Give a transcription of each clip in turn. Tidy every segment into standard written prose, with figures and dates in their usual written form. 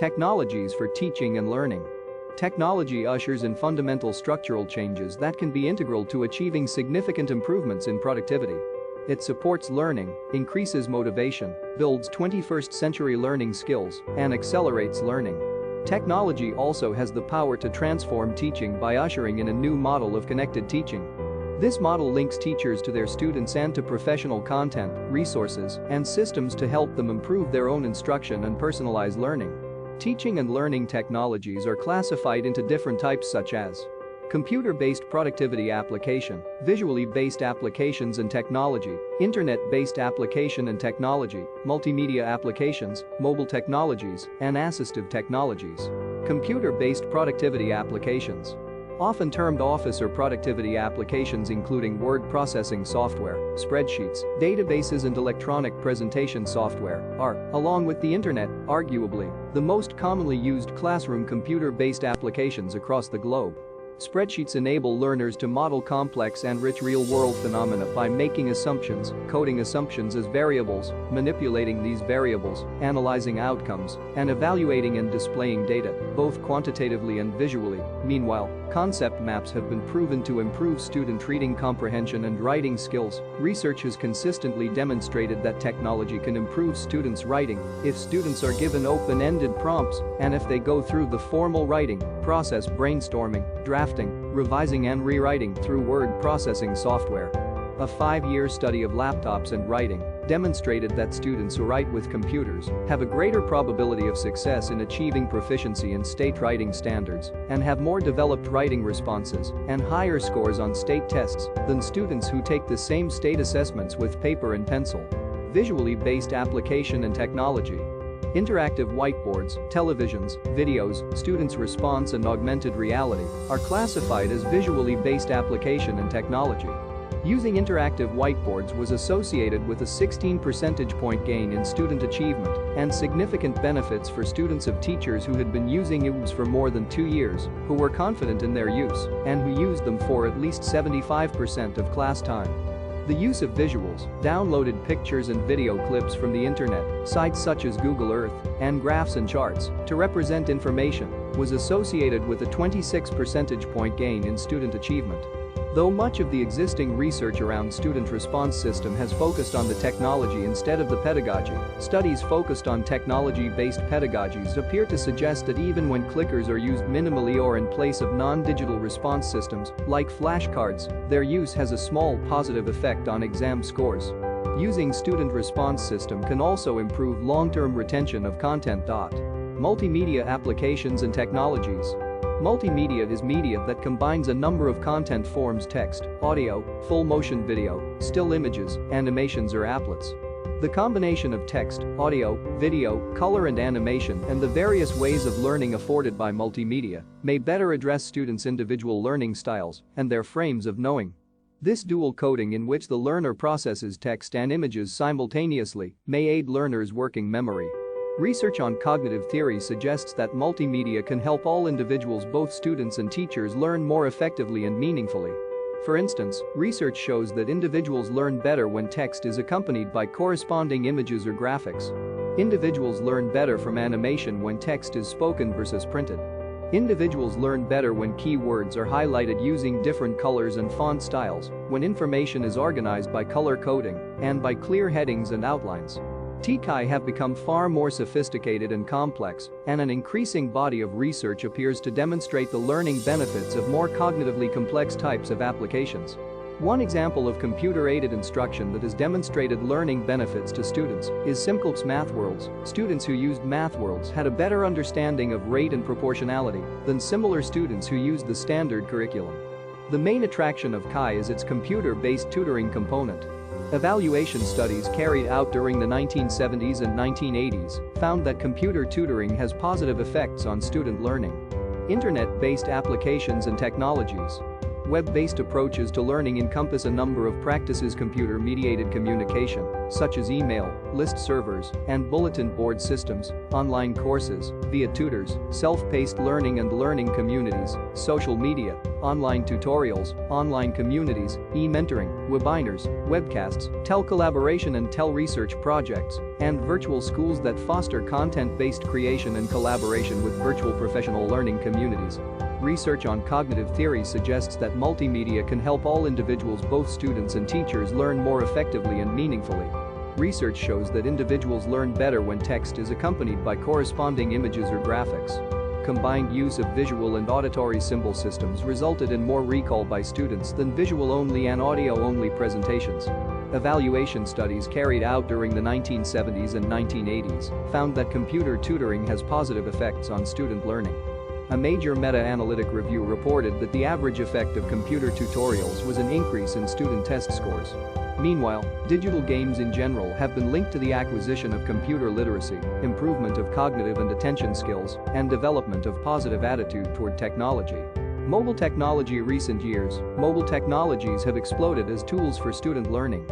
Technologies for teaching and learning. Technology ushers in fundamental structural changes that can be integral to achieving significant improvements in productivity. It supports learning, increases motivation, builds 21st-century learning skills, and accelerates learning. Technology also has the power to transform teaching by ushering in a new model of connected teaching. This model links teachers to their students and to professional content, resources, and systems to help them improve their own instruction and personalize learning. Teaching and learning technologies are classified into different types such as computer-based productivity application, visually based applications and technology, internet-based application and technology, multimedia applications, mobile technologies, and assistive technologies. Computer-based productivity applications, often termed office or productivity applications including word processing software, spreadsheets, databases and electronic presentation software, are, along with the internet, arguably, the most commonly used classroom computer-based applications across the globe. Spreadsheets enable learners to model complex and rich real-world phenomena by making assumptions, coding assumptions as variables, manipulating these variables, analyzing outcomes, and evaluating and displaying data, both quantitatively and visually. Meanwhile, concept maps have been proven to improve student reading comprehension and writing skills. Research has consistently demonstrated that technology can improve students' writing if students are given open-ended prompts and if they go through the formal writing process, brainstorming, drafting, revising and rewriting through word processing software. A 5-year study of laptops and writing demonstrated that students who write with computers have a greater probability of success in achieving proficiency in state writing standards and have more developed writing responses and higher scores on state tests than students who take the same state assessments with paper and pencil. Visually based application and technology. Interactive whiteboards, televisions, videos, students' response and augmented reality are classified as visually based application and technology. Using interactive whiteboards was associated with a 16 percentage point gain in student achievement and significant benefits for students of teachers who had been using UBs for more than 2 years, who were confident in their use, and who used them for at least 75% of class time. The use of visuals, downloaded pictures and video clips from the internet, sites such as Google Earth, and graphs and charts to represent information was associated with a 26 percentage point gain in student achievement. Though much of the existing research around student response system has focused on the technology instead of the pedagogy, studies focused on technology-based pedagogies appear to suggest that even when clickers are used minimally or in place of non-digital response systems, like flashcards, their use has a small positive effect on exam scores. Using student response system can also improve long-term retention of content. Multimedia applications and technologies. Multimedia is media that combines a number of content forms: text, audio, full motion video, still images, animations or applets. The combination of text, audio, video, color and animation and the various ways of learning afforded by multimedia may better address students' individual learning styles and their frames of knowing. This dual coding in which the learner processes text and images simultaneously may aid learners' working memory. Research on cognitive theory suggests that multimedia can help all individuals, both students and teachers, learn more effectively and meaningfully. For instance, research shows that individuals learn better when text is accompanied by corresponding images or graphics. Individuals learn better from animation when text is spoken versus printed. Individuals learn better when keywords are highlighted using different colors and font styles, when information is organized by color coding, and by clear headings and outlines. TKI have become far more sophisticated and complex, and an increasing body of research appears to demonstrate the learning benefits of more cognitively complex types of applications. One example of computer-aided instruction that has demonstrated learning benefits to students is SimCalc's MathWorlds. Students who used MathWorlds had a better understanding of rate and proportionality than similar students who used the standard curriculum. The main attraction of Kai is its computer-based tutoring component. Evaluation studies carried out during the 1970s and 1980s found that computer tutoring has positive effects on student learning. Internet-based applications and technologies. Web-based approaches to learning encompass a number of practices: computer-mediated communication, such as email, list servers, and bulletin board systems, online courses, via tutors, self-paced learning and learning communities, social media, online tutorials, online communities, e-mentoring, webinars, webcasts, tel-collaboration and tel-research projects, and virtual schools that foster content-based creation and collaboration with virtual professional learning communities. Research on cognitive theory suggests that multimedia can help all individuals, both students and teachers, learn more effectively and meaningfully. Research shows that individuals learn better when text is accompanied by corresponding images or graphics. Combined use of visual and auditory symbol systems resulted in more recall by students than visual-only and audio-only presentations. Evaluation studies carried out during the 1970s and 1980s found that computer tutoring has positive effects on student learning. A major meta-analytic review reported that the average effect of computer tutorials was an increase in student test scores. Meanwhile, digital games in general have been linked to the acquisition of computer literacy, improvement of cognitive and attention skills, and development of positive attitude toward technology. Mobile technology. Recent years, mobile technologies have exploded as tools for student learning.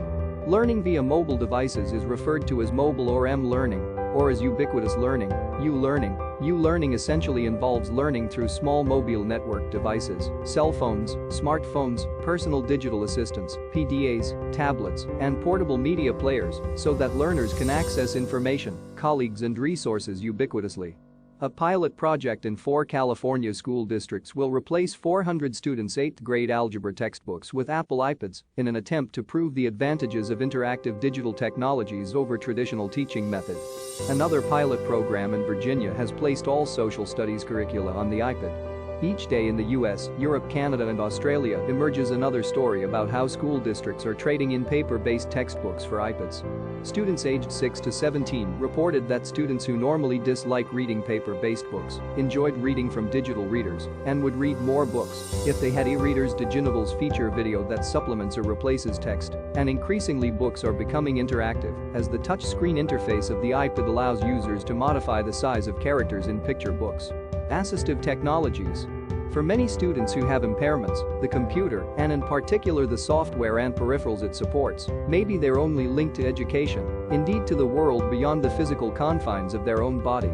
Learning via mobile devices is referred to as mobile or m-learning, or as ubiquitous learning, u-learning. U-learning essentially involves learning through small mobile network devices, cell phones, smartphones, personal digital assistants, PDAs, tablets, and portable media players so that learners can access information, colleagues and resources ubiquitously. A pilot project in 4 California school districts will replace 400 students' 8th grade algebra textbooks with Apple iPads in an attempt to prove the advantages of interactive digital technologies over traditional teaching methods. Another pilot program in Virginia has placed all social studies curricula on the iPad. Each day in the US, Europe, Canada and Australia emerges another story about how school districts are trading in paper-based textbooks for iPads. Students aged 6 to 17 reported that students who normally dislike reading paper-based books enjoyed reading from digital readers and would read more books if they had e-readers. Diginibles feature video that supplements or replaces text, and increasingly books are becoming interactive as the touchscreen interface of the iPad allows users to modify the size of characters in picture books. Assistive technologies. For many students who have impairments, the computer, and in particular the software and peripherals it supports, may be their only link to education, indeed to the world beyond the physical confines of their own body.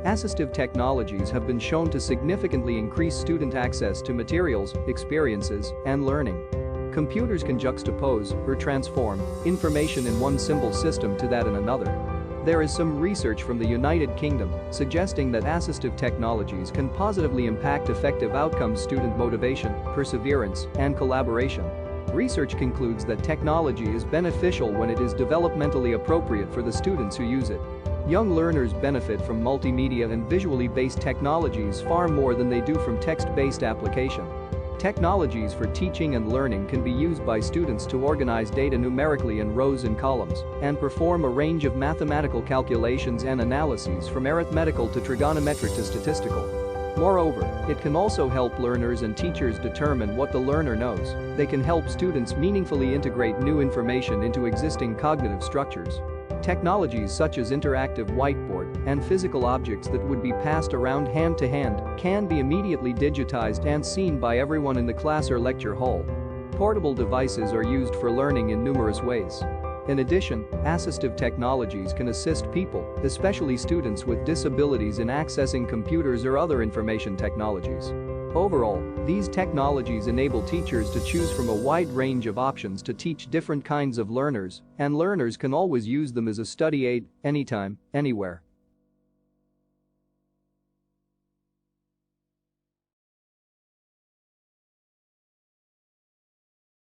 Assistive technologies have been shown to significantly increase student access to materials, experiences, and learning. Computers can juxtapose or transform information in one simple system to that in another. There is some research from the United Kingdom suggesting that assistive technologies can positively impact effective outcomes, student motivation, perseverance, and collaboration. Research concludes that technology is beneficial when it is developmentally appropriate for the students who use it. Young learners benefit from multimedia and visually based technologies far more than they do from text-based application. Technologies for teaching and learning can be used by students to organize data numerically in rows and columns and perform a range of mathematical calculations and analyses from arithmetical to trigonometric to statistical. Moreover, it can also help learners and teachers determine what the learner knows. They can help students meaningfully integrate new information into existing cognitive structures. Technologies such as interactive whiteboard and physical objects that would be passed around hand to hand can be immediately digitized and seen by everyone in the class or lecture hall. Portable devices are used for learning in numerous ways. In addition, assistive technologies can assist people, especially students with disabilities, in accessing computers or other information technologies. Overall, these technologies enable teachers to choose from a wide range of options to teach different kinds of learners, and learners can always use them as a study aid, anytime, anywhere.